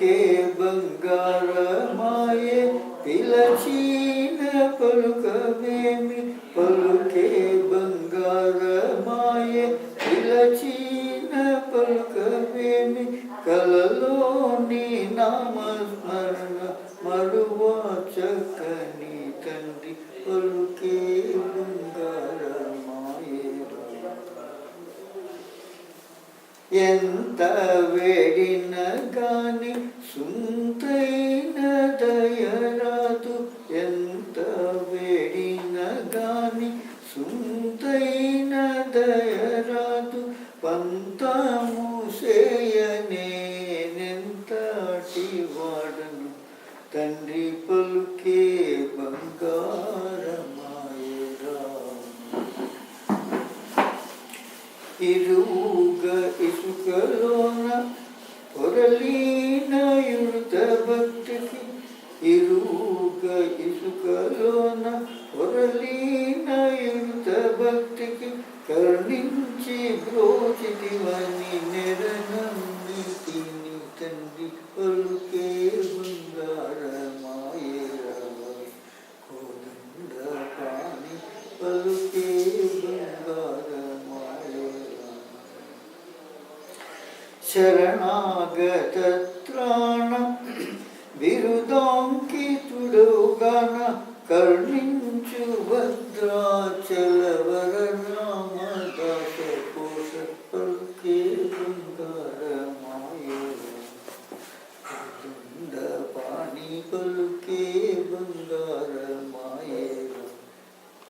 పలుకే బంగారమాయే పిలచిన పలుకవేమి పలుకే బంగారమాయే పిలచిన పలుకవేమి కలలోని నామస్మరణ మరువా చక్కని తండ్రి పలుకే బంగారమాయే ఎంత వేడిన గాని సుంతైన దయరాదు ఎంత వేడిన గాని సుంతైన దయరాదు పంతము సేయనేనెంతటి వాడను తండ్రి పలుకే బంగారమాయరా ఇరుగ ఇసుకలోన పొరలీన యుత భక్తికి ఇరుగ ఇసుకలోన పొరలీన యుత భక్తికి కరుణించి బ్రోచితివని నెరనమ్మి తిని తండ్రి పలుకే బంగారమాయరా కోదండ పాణి పలుకే శరణాగత త్రాణ బిరుదాంకితుడౌగాన కరుణించు భద్రాచల